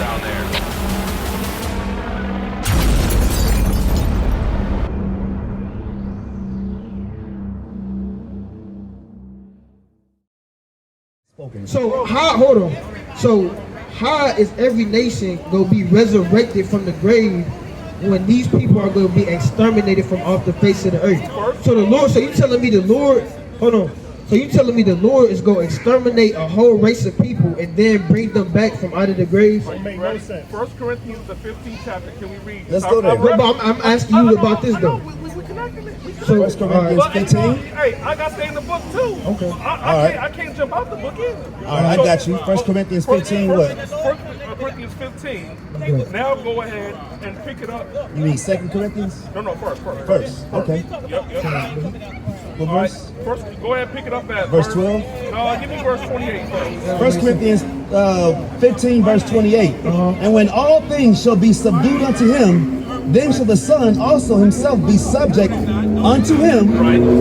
down there. So hold on. So how is every nation gonna be resurrected from the grave when these people are gonna be exterminated from off the face of the earth? So the Lord, so you telling me the Lord, hold on. So you telling me the Lord is gonna exterminate a whole race of people and then bring them back from out of the grave? It makes no sense. 1 Corinthians, the 15th chapter. Can we read? Let's go there. But I'm asking you about this though. We connected it. So 1 Corinthians 15. Hey, I got to stay in the book too. Okay. I can't jump out the book either. All right, I got you. 1 Corinthians 15, what? 1 Corinthians 15. Now go ahead and pick it up. You mean 2 Corinthians? No, first. First, okay. What All right, verse? first, go ahead and pick it up at Verse 12? No, give me verse 28 first. 1 Corinthians 15, verse 28. And when all things shall be subdued unto him, then shall the Son also himself be subject unto him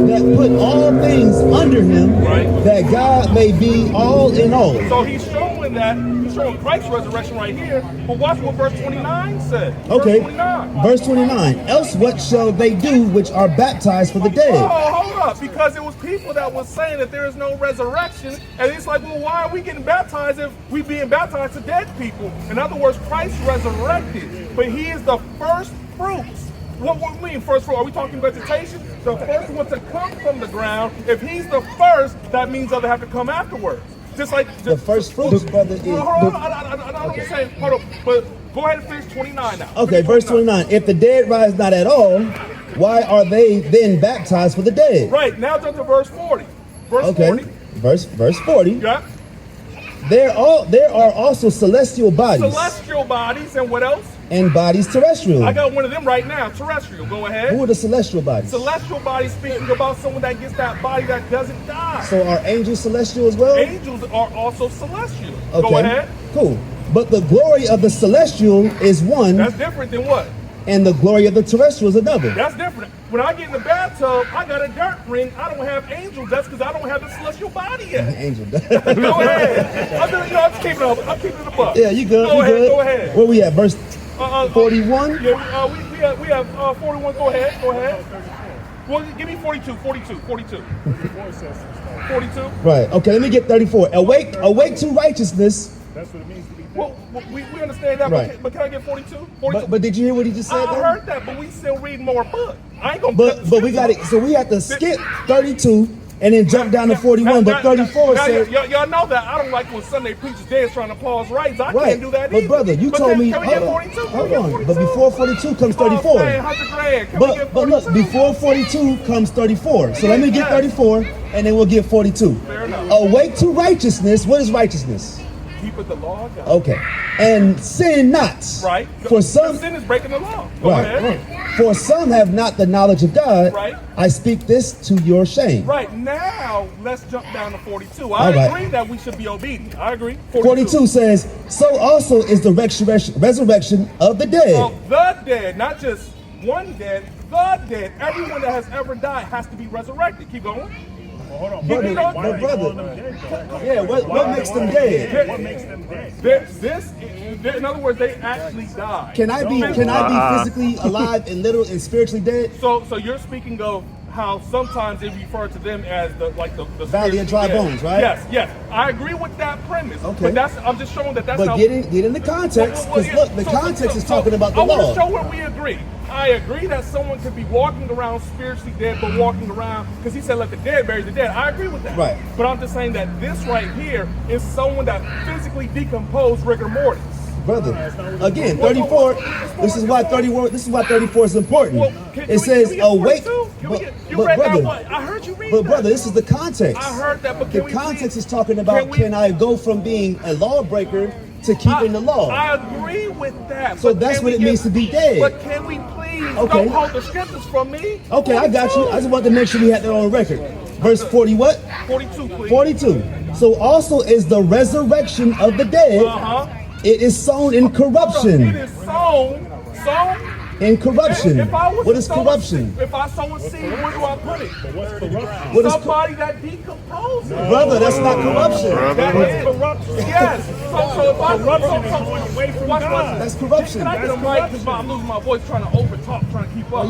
that put all things under him, that God may be all in all. So he's showing Christ's resurrection right here, but watch what verse 29 says. Okay, Verse 29. verse 29. Else what shall they do which are baptized for the dead? Oh, hold up, because it was people that was saying that there is no resurrection, and it's like, well, why are we getting baptized if we being baptized to dead people? In other words, Christ resurrected, but he is the first fruits. What do you mean first fruit? Are we talking vegetation? The first one to come from the ground. If he's the first, that means others have to come afterwards. Just like The first fruits, brother, is... hold on, I don't understand. Hold on, but go ahead and finish 29 now. Okay, verse 29. If the dead rise not at all, why are they then baptized for the dead? Right, now jump to verse 40. Verse Okay, 40. verse 40. Yeah. There are also celestial bodies Celestial bodies, and what else? and bodies terrestrial. I got one of them right now, terrestrial. Go ahead. Who are the celestial bodies? Celestial bodies speaking about someone that gets that body that doesn't die. So are angels celestial as well? Angels are also celestial. Okay, Go ahead. cool. But the glory of the celestial is one, That's different than what? and the glory of the terrestrial is another. That's different. When I get in the bathtub, I got a dirt ring. I don't have angels. That's because I don't have the celestial body yet. Angel. Go ahead. I'm keeping it a buck. Yeah, you good. Go you ahead. good. Go ahead. Where we at? Verse 41? Yeah, we have 41. Go ahead. Well, give me 42. 42. 42. 42. Right. Okay, let me get 34. Awake to righteousness. That's what it means to be dead. Well, we understand that, Right. but can I get 42? 42? But did you hear what he just said? I though? heard that, but we still read more book. I ain't gonna. But we got it. So we have to skip 32 and then jump down to 41. But 34 says. Y'all know that I don't like when Sunday preachers dance trying to pause rights. I can't do that But either. brother, you told me. Can we get 42? Hold on. But before 42 comes 34. Oh, man, 100 grand. Can we get 42? But look, before 42 comes 34. So let me get 34 and then we'll get 42. Fair enough. Awake to righteousness. What is righteousness? Keep it the law of God. Okay. And sin not. Right. For some. Sin is breaking the law. Go ahead. Right. For some have not the knowledge of God. Right. I speak this to your shame. Right, now let's jump down to 42. All I right. agree that we should be obedient. I agree. 42 says, so also is the resurrection of the dead. So the dead, not just one dead, the dead. Everyone that has ever died has to be resurrected. Keep going. Well, hold on. Brother, Why but are they calling brother. them dead, though? Yeah, what makes them dead? What makes them dead? In other words, they actually died. Can I be physically alive and literal and spiritually dead? So you're speaking of how sometimes they refer to them as the Valley of dry dead. bones, right? Yes. I agree with that premise. Okay. But I'm just showing that that's But how. get in the context, because look, the context is talking about the I want law. to show where we agree. I agree that someone could be walking around spiritually dead, but walking around, because he said let the dead bury the dead. I agree with that. Right. But I'm just saying that this right here is someone that physically decomposed rigor mortis. Brother, again, 34. This is why 34 is important. Well, It says awake. You read that one. I heard you read But that. brother, this is the context. I heard that, but The can we context please- is talking about can I go from being a lawbreaker to keeping the law? I agree with that. So but that's can what we it means to be dead. But can we please Okay. don't hold the scriptures from me? Okay, I got you. I just want to make sure we had that on record. Verse 40 what? 42, please. 42. So also is the resurrection of the dead. It is sown in corruption. It is sown. In corruption. If I was What to is sow corruption? If I sow a seed, where do I put it? What's corruption? What is Somebody that decomposes. Brother, that's not corruption. That is corruption. Yes. So if I Corruption is going away from God. That's corruption. Can I get a mic? Because I'm losing my voice trying to overtalk, trying to keep up.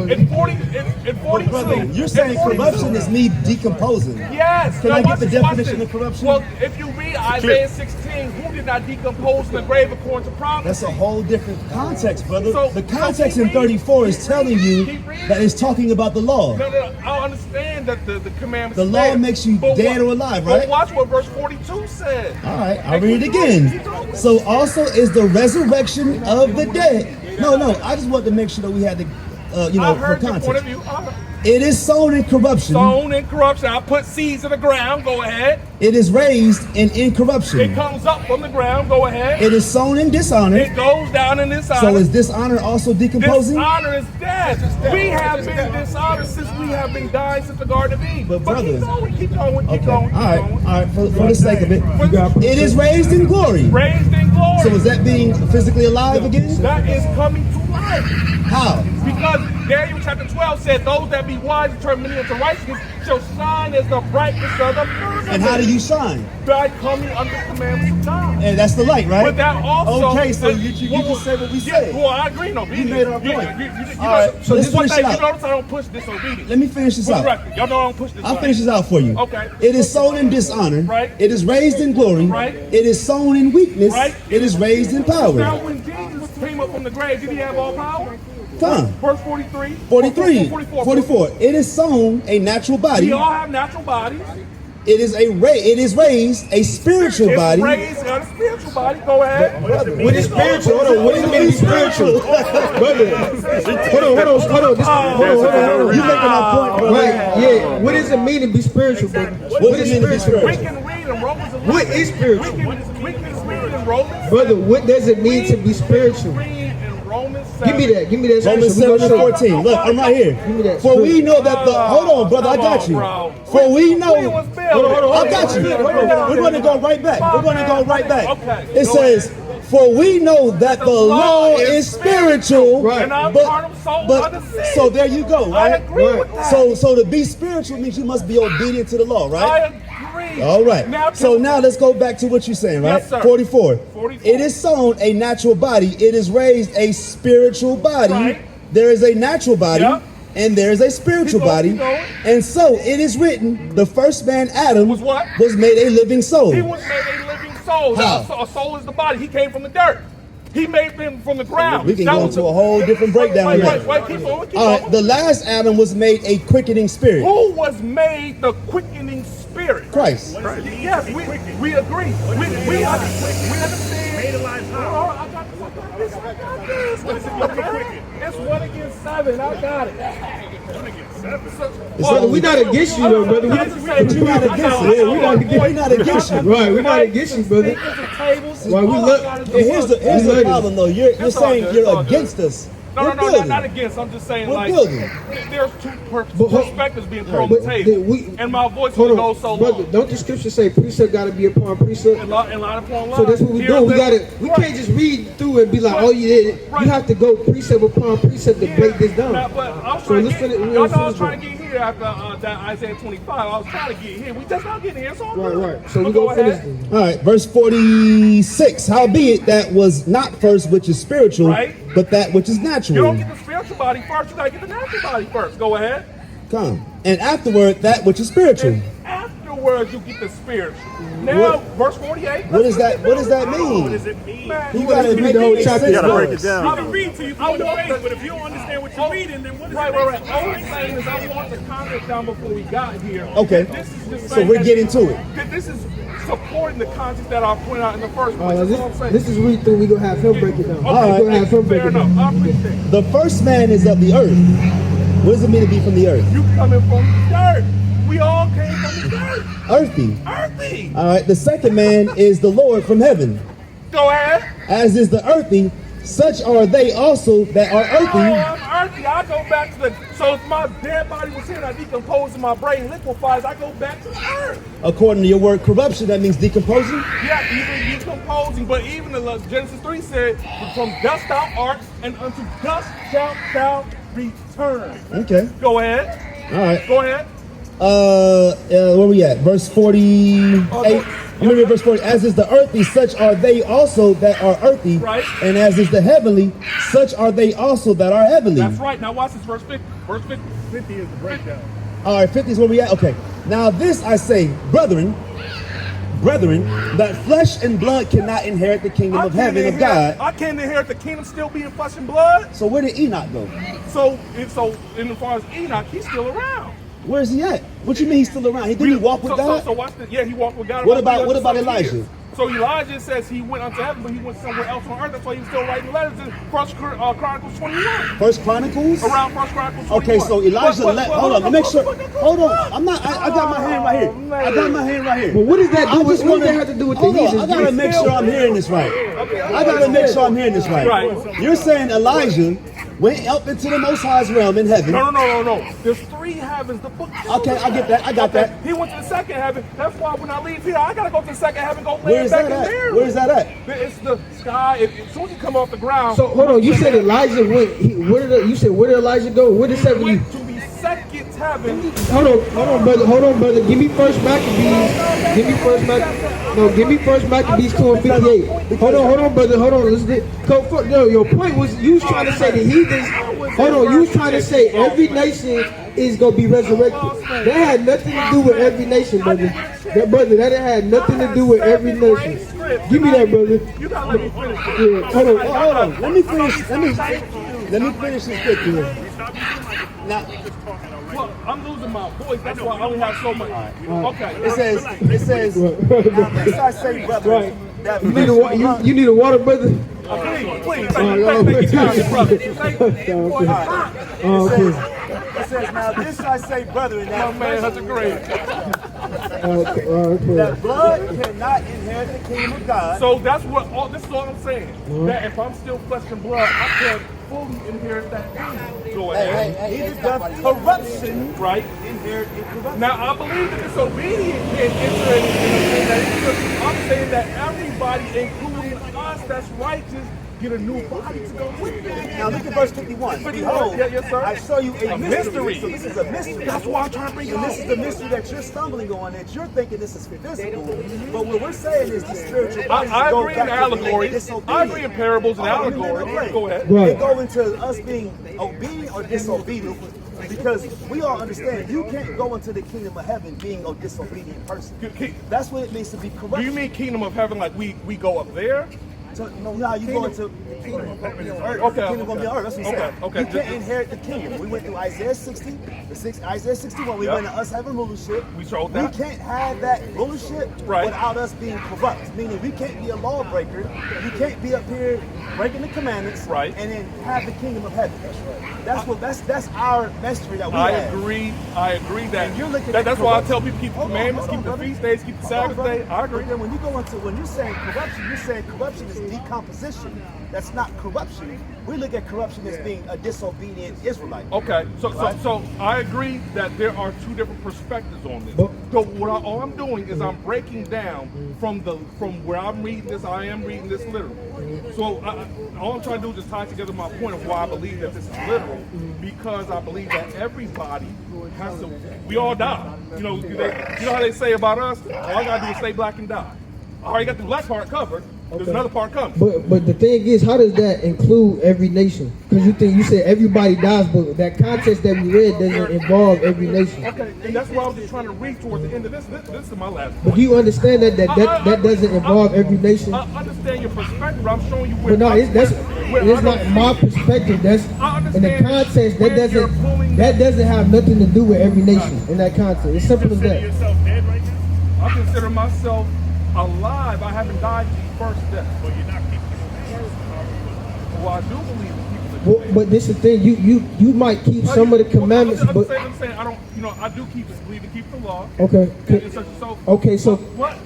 In 42, Brother, you're saying corruption is me decomposing. Yes. Can Now I get watch the this, watch definition this. of corruption? Well, if you read Isaiah 16, who did not decompose in the grave according to prophecy? That's a whole different context, brother. So- The so context keep in 34 reading. is telling you Keep reading. that it's talking about the law. No, I understand that the commandments. The law makes you dead or alive, right? But watch what verse 42 says. All right, I'll read it again. So also is the resurrection of the dead. No, I just want to make sure that we had the, I for heard your point of context. view. It is sown in corruption. Sown in corruption. I put seeds in the ground. Go ahead. It is raised in It incorruption. comes up from the ground. Go ahead. It is sown in dishonor. It goes down in dishonor. So is dishonor also decomposing? Dishonor is dead. We have been dishonored since we have been dying since the Garden of Eden. But brother- keep going, keep going, keep Okay. going. All right. For the sake of it, For- it is raised in glory. Raised in glory. So is that being physically alive again? That is coming to life. How? Because Daniel chapter 12 said, those that be wise and turn many unto righteousness shall shine as the brightness of the firmament. And how do you shine? By coming under the commandments of God. And that's the light, right? But that also... Okay, so you just said what we said. Well, I agree. No, You made our point. All All right, so let's this one finish it thing, out. you notice I don't push disobedience. Let me finish this For the out. record, y'all know I don't push this. I'll finish this out for you. Okay. It is sown in dishonor. Right. It is raised in glory. Right. It is sown in weakness. Right. It is raised in Now, power. when Jesus came up from the grave, did he have all power? Come. Verse 43. 43. 44. 44. It is sown a natural body. We all have natural bodies. It is raised a spiritual It's body. raised in a spiritual body. Go ahead. What is spiritual? Hold on. What does it mean to be spiritual? Brother. Hold on. You making our point, brother. Right, yeah. What does it mean to be spiritual, brother? What does it mean to be We spiritual? can read in Romans 11. What is spiritual? We can read in Romans. Brother, what does it mean to be spiritual? Read in Romans 7. Give me that. Give me that. Romans scripture. 7 and 14. Look, I'm right here. Give me that For we scripture. know that the... Hold on, brother. I got you. Bro. For we know... Hold on. I got you. We're going to go right back. We're going to go right back. Okay. It says, for we know that the law is spiritual, Right. And I'm carnal, soul, under sin. so there you go, I right? agree with that. So to be spiritual means you must be obedient to the law, I right? agree. All right. Now, So now let's go back to what you're saying, right? Yes, sir. 44. 44. It is sown a natural body. It is raised a spiritual body. Right. There is a natural body. Yep. And there is a spiritual Keep going, body. keep going. And so it is written, the first man, Adam, Was what? was made a living soul. He was made a living soul. How? A soul is the body. He came from the dirt. He made him from the ground. We can That go was into a whole different breakdown Wait, on that. wait, keep going, keep All right, going. the last Adam was made a quickening spirit. Who was made the quickening spirit? Christ. Yes, we agree. We understand. Made alive Oh, how? I got this. It's 1 against 7. I got it. Brother, we not against you, though, brother. But you're not against it. Yeah, we're not against you. Right, we're not against you, brother. Right, we look. And here's the love problem, though. You're It's all saying good, you're it's all good. against us. No, We're not building. against. I'm just saying, We're like, building. there's two But- perspectives being put on But the table. we- And my voice Hold will on, go so brother. long. Don't the scripture say precept got to be upon precept? And line upon line. So that's what we do. We gotta. We can't just read through and be like, "Oh, you did it." You have to go precept upon precept to break this down. Now, but I was So trying let's to get, finish- y'all know I was let's trying to finish get here after that Isaiah 25. I was trying to get here. We just not getting here. It's all Right, good. right. So we But gonna finish ahead. this. All right, verse 46. Howbeit that was not first which is spiritual, Right. but that which is You natural. don't get the spiritual body first. You gotta get the natural body first. Go ahead. Come. And afterward that which is spiritual. And afterwards, you get the spiritual. Now, verse 48. What does that What does mean? it mean? Man, You gotta read make the whole it chapter. sense You gotta for break us. I I can read to you I through the want face, the- but if you don't understand what you're reading, then what is Right. it? All I'm saying is I want the context down before we got here. Okay. This is just So saying we're that- getting to it. that This is supporting the context that I pointed out in the first place. This, That's all I'm saying. this is read through. We gonna have him break it down. Okay, We gonna have him break fair it enough. down. I appreciate it. The first man is of the earth. What does it mean to be from the earth? You coming from the dirt. We all came from the dirt. Earthy. Earthy. All right, the second man is the Lord from heaven. Go ahead. As is the earthy, such are they also that are Oh, earthy. I'm earthy. I go back to the. So if my dead body was here and I decompose and my brain liquefies, I go back to the earth. According to your word corruption, that means decomposing. Yeah, even decomposing. But even the Genesis 3 said, "From dust thou art, and unto dust shalt thou return." Okay. Go ahead. All right. Go ahead. Where we at? Verse 48. I'm reading verse 40. As is the earthly, such are they also that are earthly. Right. And as is the heavenly, such are they also that are heavenly. That's right. Now watch this, verse 50. Verse 50. 50 is the breakdown. All right, 50 is where we at. Okay. Now this I say, brethren, that flesh and blood cannot inherit the kingdom of heaven of God. I can't inherit the kingdom still being flesh and blood. So where did Enoch go? So in as far as Enoch, he's still around. Where's he at? What you mean he's still around? Didn't he walk with God? So watch this. Yeah, he walked with God. What about Elijah? Years. So Elijah says he went unto heaven, but he went somewhere else on earth. That's why he was still writing letters in First Chronicles 21. First Chronicles? Around First Chronicles 21. Okay, so Elijah hold on, let me make sure. Hold on. I got my hand right here. I got my hand right here. But what does that do? What does that have to do with the heathens? I gotta make sure I'm hearing this right. I gotta make sure I'm hearing this right. Right. You're saying Elijah went up into the Most High's realm in heaven. No. There's 3 heavens. The book. Okay, I get that. I got that. He went to the second heaven. That's why when I leave here, I gotta go to the second heaven. Go Where lay is back that in at? there. Where is that at? It's the sky. As soon as you come off the ground. So hold on, you said Elijah went. Where did Elijah go? Where did he 70? went to the second heaven. Hold on, brother. Give me first Maccabees. Give me first Maccabees 2 and 58. Hold on, brother. Hold on. Your point was you was trying to say the heathens. Hold on, you was trying to say every nation is gonna be resurrected. That had nothing to do with every nation, brother. That had nothing to do with every nation. Give me that, brother. You gotta let me finish. Yeah, hold on. Let me finish. Let me finish this quick here. Now, Look, I'm losing my voice. That's why I only have so much. Okay. it says, now this I say, brother, that You need a water, brother. Please. Thank you, brother. It says, now this I say, brother, Oh man, that's a great. that blood cannot inherit the kingdom of God. So that's what. This is all I'm saying. That if I'm still flesh and blood, I can't fully inherit that kingdom. Go ahead. Neither doth corruption Right. inherit incorruption. Now I believe that disobedient can enter in that. I'm saying that everybody, including us, that's righteous, get a new body to go with it. Now look at verse 51. Behold, Yes, sir. I show you a mystery. mystery. So this is a mystery. That's why I'm trying to bring it And out. this is the mystery that you're stumbling on, that you're thinking this is physical. But what we're saying is the spiritual bodies I go agree in back to being allegories. disobedient. I agree in parables and Oh, allegories. Go ahead. Right. They go into us being obedient or disobedient. Because we all understand you can't go into the kingdom of heaven being a disobedient person. That's what it means to be corrupt. Do you mean kingdom of heaven like we go up there? So, no, now you go into the kingdom of heaven on earth. Okay, The kingdom gonna be on earth. That's what I'm saying. okay. You can't inherit the kingdom. We went through Isaiah 60, Isaiah 61. We Yep. went to us having rulership. We showed We that. can't have that rulership Right. without us being corrupt. Meaning we can't be a lawbreaker. You can't be up here breaking the commandments. Right. And then have the kingdom of heaven. That's our mystery that we I have. agree that. And you're looking at That's why I corruption. tell people keep the Hold on, commandments, hold keep on, the feast brother. days, keep the Hold on, Sabbath day. brother. I agree. But then when you're saying corruption is decomposition. That's not corruption. We look at corruption as being a disobedient Israelite. Okay, so Right. I agree that there are 2 different perspectives on this. But- So all I'm doing is I'm breaking down from where I'm reading this. I am reading this literally. So all I'm trying to do is just tie together my point of why I believe that this is literal, because I believe that everybody has to. We all die. You know how they say about us. All I gotta do is stay black and die. I already got the black part covered. There's another part coming. But the thing is, how does that include every nation? Because you said everybody dies, but that context that we read doesn't involve every nation. Okay, and that's why I was just trying to read towards the end of this. This is my last But point. do you understand that doesn't involve every nation? I understand your perspective. I'm showing you where. But no, it's I not don't my see- perspective. That's I in the understand context where you're pulling that doesn't have nothing to do with every nation in that context. It's simple as Consider that. yourself dead right now? I consider myself alive. I haven't died to the first death. Well, you're not keeping the Well, I do believe in people that. But this is the thing. You might keep some of the commandments, I'm but saying I don't. I do believe to keep the law. okay. Okay, so- what?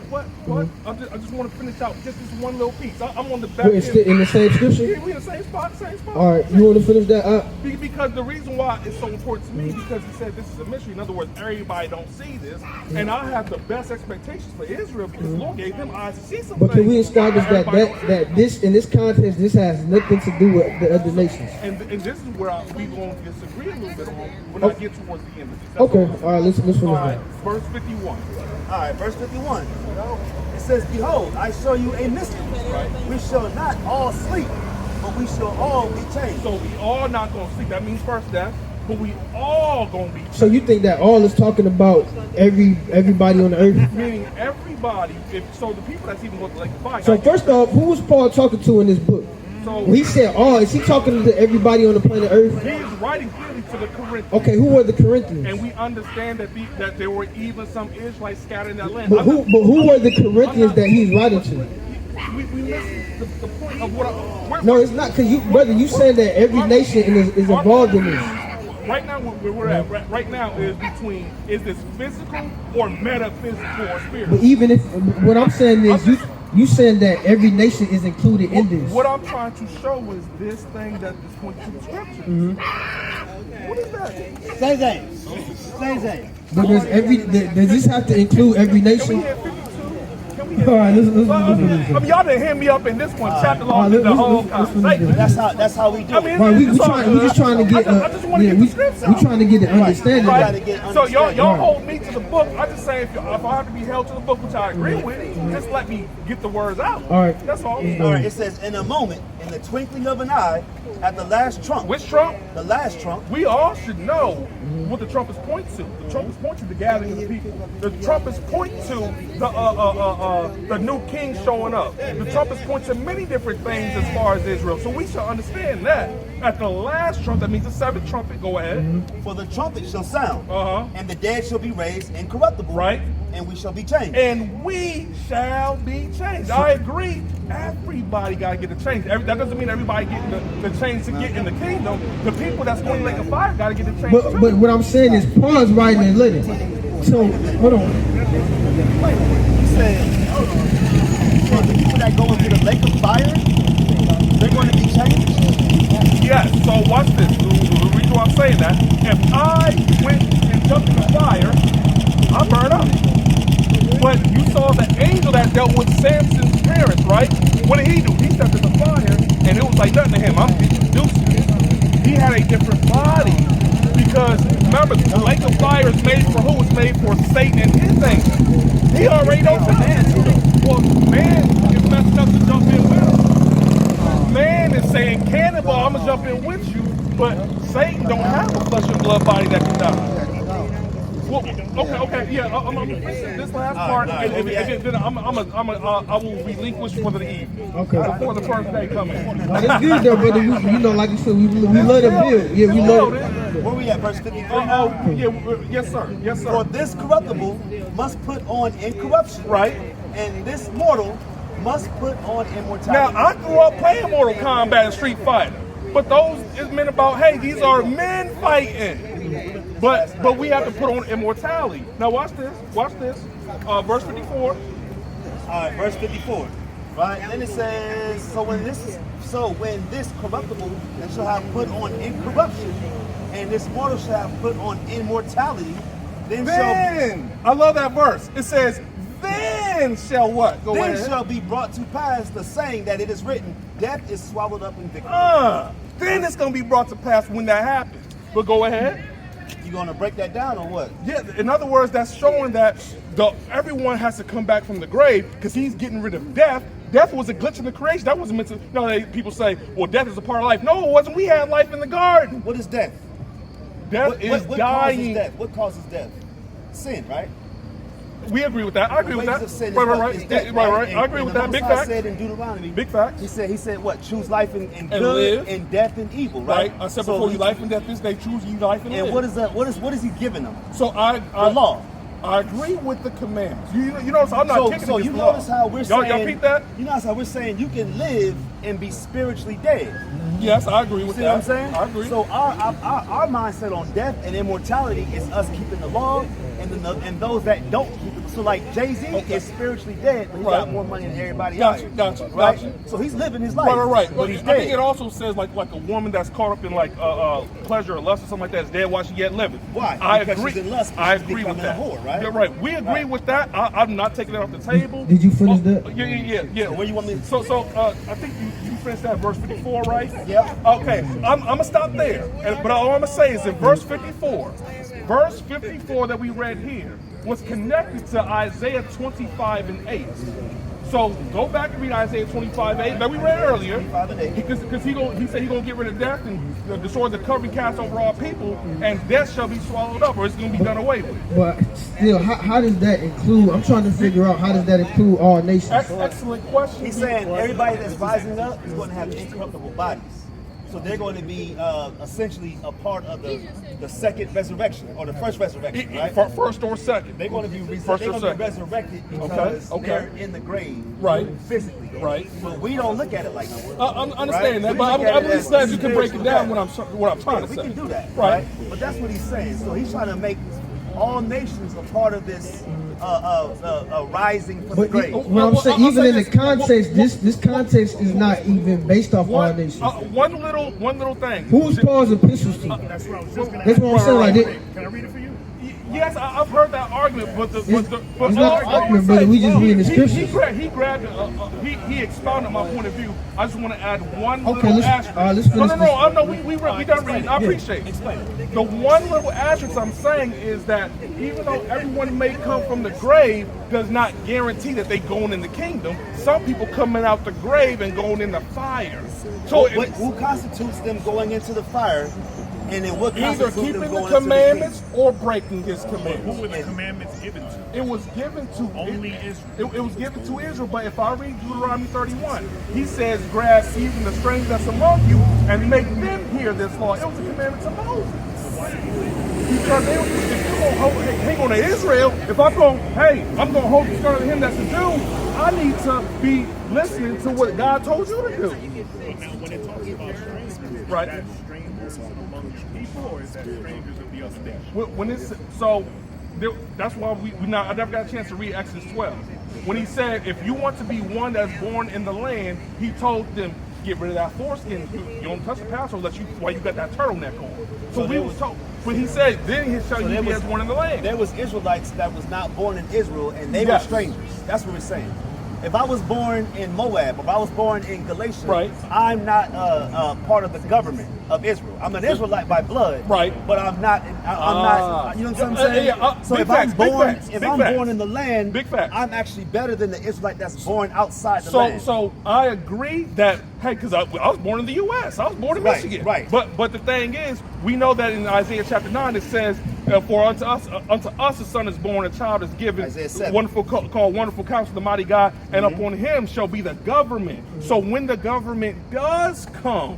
I just want to finish out just this one little piece. I'm on the back. Wait, it's in the same scripture. Yeah, we in the same spot. All right, you want to finish that up? Because the reason why it's so important to me, because he said this is a mystery. In other words, everybody don't see this, and I have the best expectations for Israel because the Lord gave them eyes to see something. But can we establish that this in this context, this has nothing to do with the other nations? And this is where we going to disagree a little bit on when I get towards the end of this. That's Okay, all. all right, let's finish All right, that. verse 51. All right, verse 51. It says, "Behold, I show you a mystery. We shall not all sleep, but we shall all be changed." So we all not going to sleep. That means first death, but we all going to be changed. So you think that all is talking about everybody on the earth? Meaning everybody, so the people that's even going to like the fire. So first off, who was Paul talking to in this book? So When he said all, is he talking to everybody on the planet Earth? he is writing clearly to the Corinthians. Okay, who were the Corinthians? And we understand that there were even some Israelites scattered in that land. But who were the Corinthians that he's writing to? We missed the point of what No, it's not, because you said that every nation is involved in this. Right now, where we're at right now is between, is this physical or metaphysical or spiritual? But even if, what I'm saying is, you saying that every nation is included in this. What I'm trying to show is this thing that is pointing to the scripture. What is that? Say. But does this have to include every Can we nation? hit 52? Can we hit All right, listen. I mean, y'all didn't hand me up in this one, chapter long, the whole conversation. That's how we do it. Right, we it's all just trying to get. I just want to get the scripts out. we trying to get the understanding. Right. gotta get So y'all understanding. hold me to the book. I just say if I have to be held to the book, which I agree with, just let me get the words out. All right. That's all. All right, it says, "In a moment, in the twinkling of an eye, at the last trump." Which trump? The last trump. We all should know what the trumpets point to. The trumpets point to the gathering of the people. The trumpets point to the new king showing up. The trumpets point to many different things as far as Israel. So we should understand that. At the last trump, that means the seventh trumpet. Go ahead. "For the trumpet shall sound, Uh-huh. and the dead shall be raised incorruptible, Right. and we shall be changed." And we shall be changed. I agree. Everybody got to get the change. That doesn't mean everybody getting the change to get in the kingdom. The people that's going to make a fire got to get the change But too. what I'm saying is, Paul's writing a letter. So hold on. He said, "For the people that go into the lake of fire, they're going to be changed." Yes, so watch this. The reason why I'm saying that, if I went and jumped in the fire, I burn up. But you saw the angel that dealt with Samson's parents, right? What did he do? He stepped in the fire, and it was like nothing to him. I'm introducing it. He had a different body. Because, remember, the lake of fire is made for who? It's made for Satan and his angels. He already knows the man. Well, man is messing up to jump in with him. Man is saying, "Cannonball, I'm gonna jump in with you," but Satan don't have a flesh and blood body that can die. Well, okay, yeah. I'm gonna finish this last part, and then I will relinquish for the evening. Okay. Before the first day comes in. Well, it's good though, brother. Like you said, we love to build. Yeah, we love it. Where we at, verse 53? Yes, sir. Yes, "For sir. this corruptible must put on incorruption, Right. and this mortal must put on Now, immortality." I grew up playing Mortal Kombat and Street Fighter, but those is meant about, hey, these are men fighting. But we have to put on immortality. Now watch this. Watch this. Verse 54. All right, verse 54. Right, and then it says, "So when this corruptible shall have put on incorruption, and this mortal shall have put on immortality, Then I love that verse. It says, "Then shall what?" Go then ahead. shall be brought to pass the saying that it is written, death is swallowed up in victory." Then it's gonna be brought to pass when that happens. But go ahead. You gonna break that down or what? Yeah, in other words, that's showing that everyone has to come back from the grave because he's getting rid of death. Death was a glitch in the creation. That wasn't meant to. People say, "Well, death is a part of life." No, it wasn't. We had life in the garden. What is death? Death What is causes dying. death? What causes death? Sin, right? We agree with that. I agree with Wages that. of sin is Right. what is death, Right. And- I agree and with the that. Most Big High facts. said in Deuteronomy. Big facts. He said what? Choose life and good, live. and death and evil, Right. right? I said So before he- you life and death this day, choose ye life and And live. what is he giving them? So The law. I agree with the commands. You notice I'm not kicking So against you the law. notice how we're y'all saying. peep that? You notice how we're saying you can live and be spiritually dead. Yes, I agree with See that. what I'm saying? I agree. So our mindset on death and immortality is us keeping the law, and those that don't keep it So like Jay-Z is spiritually dead, but he Right. got more money than everybody Gotcha, else. gotcha, Right? gotcha. So he's living his life. Right. But he's I dead. think it also says like a woman that's caught up in like pleasure or lust or something like that is dead while she yet living. Why? I Because agree. she's in lust, I she's agree with becoming a that. whore, right? You're right. We agree with that. I'm not taking that off the table. Did you finish that? Yeah. So where you want me to- So I think you finished that verse 54, right? Yep. Okay. I'm gonna stop there. But all I'm gonna say is in verse 54 that we read here was connected to Isaiah 25 and 8. So go back and read Isaiah 25:8 that we read earlier, because he said he's gonna get rid of death and destroy the covering cast over all people, and death shall be swallowed up, or it's gonna be done away with. But still, how does that include? I'm trying to figure out how does that include all nations? Excellent question. He's saying everybody that's rising up is going to have incorruptible bodies. So they're going to be essentially a part of the second resurrection or the first resurrection, right? First or second. They're going to be, First or second. resurrected because Okay. they're in the grave, Right. physically. Right. But we don't look at it like that. I understand Right? that, We but look at I'm it just as glad you can break it spiritual down death. what I'm trying to We say. can do that, Right. right? But that's what he's saying. So he's trying to make all nations a part of this rising from the But grave. what I'm saying, I'll even say in the this. context, this context is not even based off all nations. One little thing. Who's Paul's epistles to? That's what I was just gonna That's what I'm saying. Like, Can I read it for you? Yes, I've heard that argument, but It's not all argument, I'm brother. saying- We just reading the scriptures. He grabbed he expounded my point of view. I just want to add one Okay, little let's- asterisk. all right, let's finish No, this. I know we done reading. I appreciate it. The one little asterisk I'm saying is that even though everyone may come from the grave, does not guarantee that they going in the kingdom. Some people coming out the grave and going in the fire. So Who constitutes them going into the fire? And then what either constitutes them keeping the going into the commandments or breaking his commandments. Who were the commandments given to? It was given to Only Israel. It was given to Israel, but if I read Deuteronomy 31, he says, "Grab even the strangers that's among you and make them hear this law." It was a commandment to Moses. Because they, if you're going to hang on to Israel, if I'm going, I'm going to hold the skirt of him that's a Jew, I need to be listening to what God told you to do. But now, when it talks about strangers, Right. is that strangers among the people, or is that strangers of the other nation? When it's that's why I never got a chance to read Exodus 12. When he said, if you want to be one that's born in the land, he told them, get rid of that foreskin. You don't touch the Passover while you got that turtleneck on. So we was told, but he said, then he shall you be as born in the land. There was Israelites that was not born in Israel, and they were Yes. strangers. That's what we're saying. If I was born in Moab, if I was born in Galatia, Right. I'm not part of the government of Israel. I'm an Israelite by blood, Right. But I'm not. I'm not. You know what I'm saying? So big if facts, I'm big born, facts, if big I'm facts. born in the land, Big facts. I'm actually better than the Israelite that's born outside the land. So I agree that, because I was born in the U.S. I was born in Right, Michigan. right. But the thing is, we know that in Isaiah chapter 9 it says, "For unto us a son is born, a child is given, Isaiah 7. wonderful called Wonderful Counselor, the Mighty God, and upon him shall be the government." So when the government does come,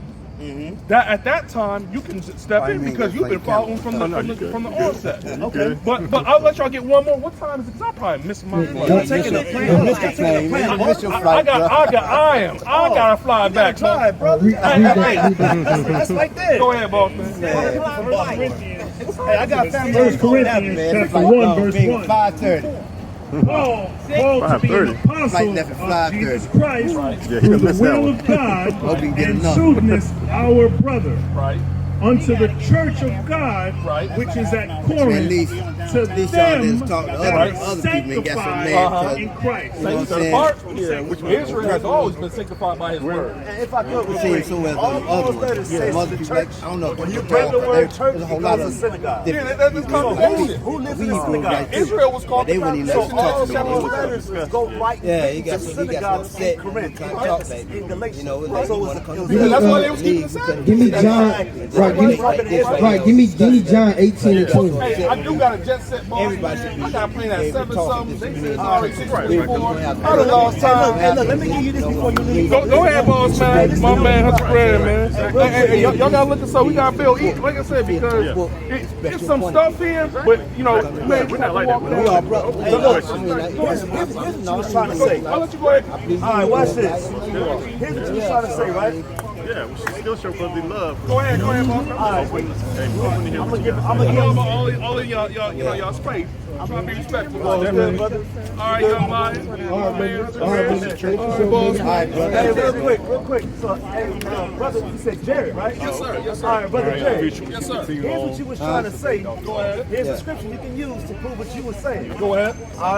that at that time you can step in because you've been following from the onset. Okay. But I'll let y'all get one more. What time is it? 'Cause I'm probably missing my flight. You're taking a plane. Missed your plane. You missed your flight, bro. I gotta fly back, Try, man. brother. Read that. That's right there. Go ahead, boss man. First Corinthians. Hey, I got family. First Corinthians Man, it's chapter like 1, verse 1. 5:30. Paul to be an apostle Flight left at of 5:30. Jesus Christ Yeah, he through done the missed that will one. of God Hope he can get and enough. Soothness our brother Right. unto the church of God Right. which is at At Corinth least to y'all them didn't talk to that Right. are other people and got some sanctified man in Christ. You know what I'm Sanctified saying? apart? Yeah, which Israel has always been sanctified by his word. And if I could, It seems so as all the other those letters say ones. to the People like, church. I don't know. When you people bring the talk, word church, there's a it whole goes lot to of synagogue. Yeah, that's So congregation. who lives in We the go synagogue? right to- Israel was called They wouldn't even so let you all talk to seven them. Those letters go right Yeah, he to got some synagogue upset. in Corinth. He can't talk, baby. In Galatia. You know, So like, it you was- wanna come it was- to Yeah, that's why Uh, they was keeping the Sabbath. Give me John. Give me John 18 and 20. Hey, I do got a jet set ball. Everybody should be I got playing at able to 7 talk something. to They this said it's man. already 6:54. I Right. done lost time. Hey, look, let me give you this before you leave. Go ahead, boss man. My man, Hunter Brad, man. Hey, y'all gotta look at so we gotta build. Like I said, because it's some stuff here, but you know, man, we're not like that. We are brothers. Hey, look, here's what you was trying to say. I'll let you go ahead. All right, watch this. Here's what you was trying to say, right? Yeah, we should still show brotherly love. Go ahead, boss man. All right, Hey, we open to hear I'm what gonna you give got. I'm gonna give All of y'all, you know, y'all space. I'm trying to be respectful. All good, brother. All right, young lion. Hey, real quick. So, hey, brother, you said Jared, right? Yes, sir. Yes, sir. All right, brother Jared. Yes, sir. Here's what you was trying to say. Go ahead. Here's the scripture you can use to prove what you were saying. Go ahead.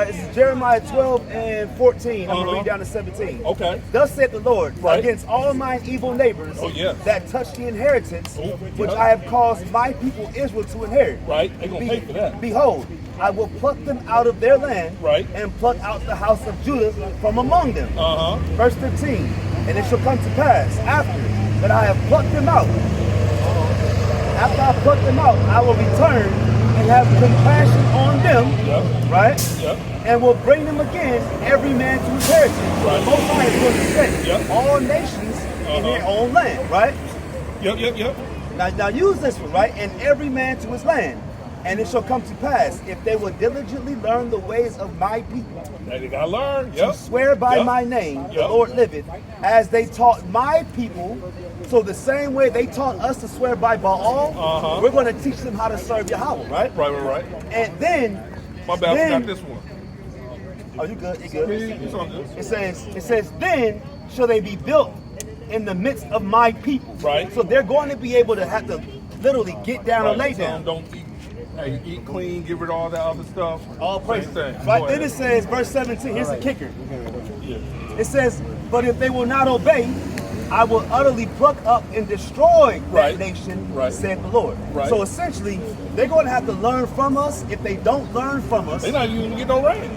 It's Jeremiah 12 and 14. I'm going to read down to 17. Okay. Thus saith the Lord, Right. against all mine evil neighbors yes. that touch the inheritance, which yeah. I have caused my people Israel to inherit. Right. They're going to pay for that. Behold, I will pluck them out of their land, Right. and pluck out the house of Judah from among them. Uh-huh. Verse 15, and it shall come to pass after that I have plucked them out. After I pluck them out, I will return and have compassion on them, Yep. right? Yep. And will bring them again, every man to his heritage. Right. The Most High is going to set Yep. all nations in their own land, right? Yep. Now use this one, right? And every man to his land. And it shall come to pass, if they will diligently learn the ways of my people, They got to learn. to Yep. swear by Yep. my name, the Yep. Lord liveth, as they taught my people. So the same way they taught us to swear by Baal, we're going to teach them how to serve Yahweh, right? Right. And then, My bad. I then forgot this one. oh, you good? You good? It's all good. It says, then shall they be built in the midst of my people. Right. So they're going to be able to have to literally get down and lay Right. down. Don't eat. Hey, eat clean. Get rid of all that other stuff. All praise. Same thing. Right. Go Then ahead. it says, verse 17. Here's the kicker. Yeah. It says, but if they will not obey, I will utterly pluck up and destroy Right. that nation, Right. said the Lord. Right. So essentially, they're going to have to learn from us. If they don't learn from us, They're not even gonna get no rain.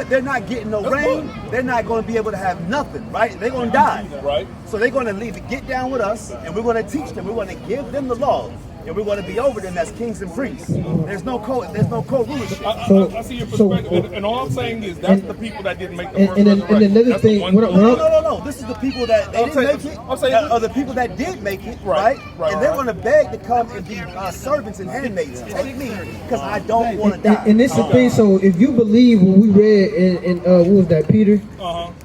they're not getting no That's rain. good. They're not going to be able to have nothing, right? They're going to die. Right. So they're going to leave to get down with us, and we're going to teach them. We're going to give them the law, and we're going to be over them as kings and priests. There's no co-rulership. I see your perspective, and all I'm saying is that's the people that didn't make the first and resurrection. another That's the thing, one what group. No. This is the people that they didn't make it. I'm saying- Are the people that did make it, Right, right? right, And they're right. going to beg to come and be servants and handmaids. Take me, because I don't want to die. And this is the thing. So if you believe what we read in what was that, Peter?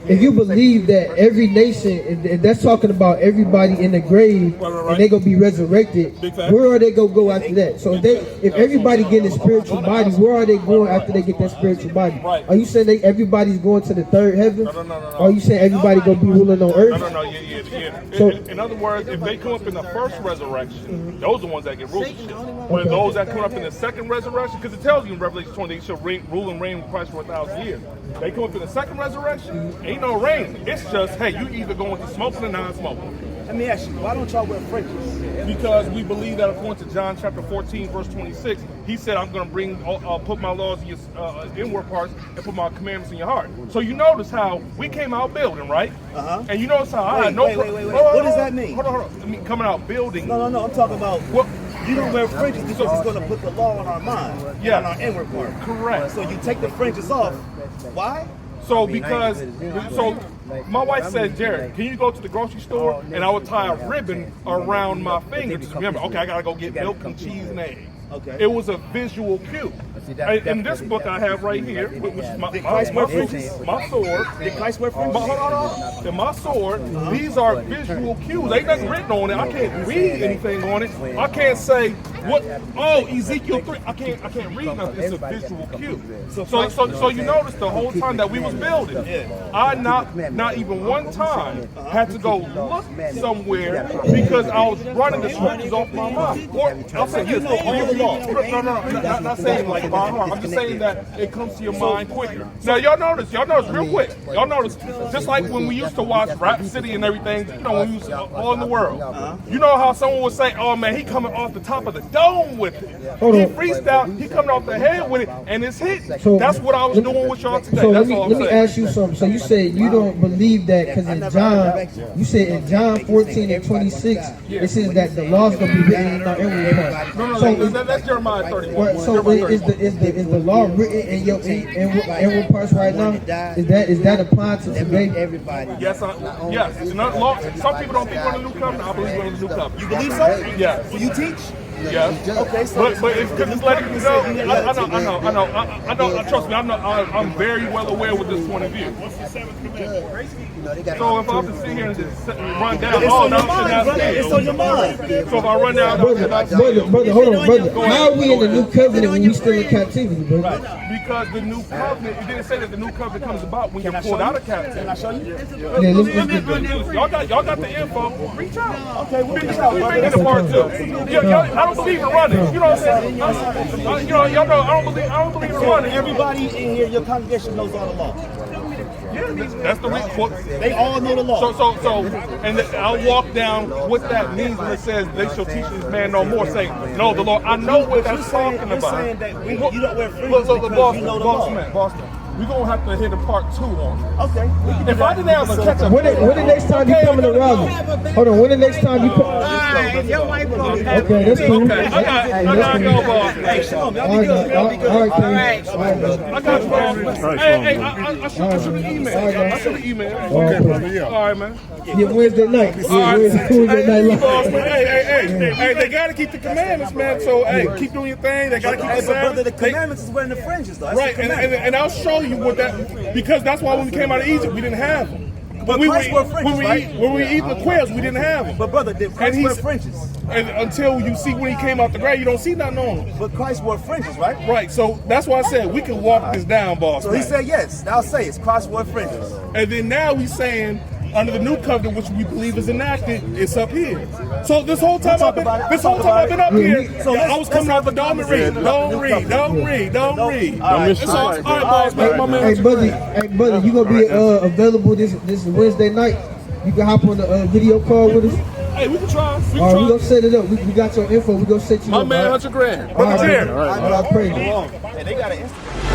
If you believe that every nation, and that's talking about everybody in the grave, Right. and they gonna be resurrected, Big fact. where are they gonna go after that? So if everybody getting a spiritual body, where are they going after they get that spiritual body? Right. Are you saying everybody's going to the third heaven? No. Or are you saying everybody gonna be ruling on earth? No. Yeah. So- In other words, if they come up in the first resurrection, those are the ones that get rulership. But those that come up in the second resurrection, because it tells you in Revelation 20, they shall rule and reign with Christ for 1,000 years. They come up in the second resurrection, ain't no rain. It's just, hey, you either going to smoking or non-smoking. Let me ask you, why don't y'all wear fringes? Because we believe that according to John chapter 14, verse 26, he said, I'm going to put my laws in your inward parts and put my commandments in your heart. So you notice how we came out building, right? And you notice how I had no... Wait. What does that mean? Hold on. I mean, coming out building. No. I'm talking about Well, you don't wear fringes because it's going to put the law on our mind, Yeah. on our inward part. Correct. So you take the fringes off. Why? So my wife said, Jared, can you go to the grocery store and I would tie a ribbon around my finger to remember, okay, I gotta go get milk and cheese and eggs. Okay. It was a visual cue. In this book I have right here, which is my sword. Did Christ wear fringes? Hold on. And my sword, these are visual cues. Ain't nothing written on it. I can't read anything on it. I can't say Ezekiel 3. I can't read nothing. It's a visual cue. So you notice the whole time that we was building, I not even one time had to go look somewhere because I was running the scriptures off my mind. Or I'll say You know all the law. No, not saying like by heart. I'm just saying that it comes to your mind quicker. Now y'all notice real quick. Y'all notice just like when we used to watch Rap City and everything, you know, when we was all in the world. You know how someone would say, "Oh man, he coming off the top of the dome with it. He freestyle, he coming off the head with it, and it's hitting." So- That's what I was doing with y'all today. So That's let all I'm me saying. ask you something. So you said you don't believe that because in John, you said in John 14 and 26, it says that the law's gonna be written in our inward parts. No, So that's Jeremiah 31. Well, so is the law written in your inward parts right now? Is that applied to today? Yes, it's not law. Some people don't think we're in the new covenant. I believe we're in the new covenant. You believe so? Yeah. So you teach? Yeah. Okay, so but if just letting you know, I know. Trust me, I'm very well aware with this point of view. So if I'm to sit here and just run down, it's on your mind, brother. It's on your mind. So if I run down, Brother, hold on, brother. How are we in the new covenant when we still in captivity, bro? because the new covenant, it didn't say that the new covenant comes about when you're pulled out of captivity. Can I show you? Yeah, let's get that. Y'all got the info. Reach out. Okay, we'll reach out. We make it a part two. I don't believe in running. You know what I'm saying? Y'all know I don't believe in running. Everybody in here, your congregation knows all the law. Yeah, that's the reason. They all know the law. And I'll walk down what that means when it says they shall teach this man no more. Say, no, the Lord. I know what that's talking about. You're saying that you don't wear fringes Look, because you know the law. Boston. We're going to have to hit a part 2 on it. Okay. If I didn't have a catch up. When the next time you coming to Raleigh? Hold on, when the next time you come? Okay, that's cool. Okay, I gotta go, Boston. Hey, Shalom, y'all be good. Y'all be good. All right. I got you, Boston. Hey, I should have emailed. I should have emailed. Okay, brother, yeah. All right, man. Yeah, Wednesday night. Wednesday night. Hey, they gotta keep the commandments, man. So, hey, keep doing your thing. They gotta keep the Brother, the Sabbath. commandments is wearing the fringes, though. That's Right, the commandment. and I'll show you what that, because that's why when we came out of Egypt, we didn't have them. But Christ wore fringes, right? When we eat the quails, we didn't have them. But brother, did Christ wear fringes? And until you see when he came out the grave, you don't see nothing on him. But Christ wore fringes, right? Right, so that's why I said we can walk this down, boss. So he said yes. I'll say it's Christ wore fringes. And then now he's saying, under the new covenant, which we believe is enacted, it's up here. So this whole time I've been up here, So I was coming out the don't read. Don't read. All right, All right, boss, make my man. Hey, buddy, you gonna be available this Wednesday night? You can hop on the video call with us. Hey, we can try. All right, we gonna set it up. We got your info. We gonna set you My up. man, all right? $100,000. All right, Brother Jerry. all right, praise you. Hey, they got an Instagram.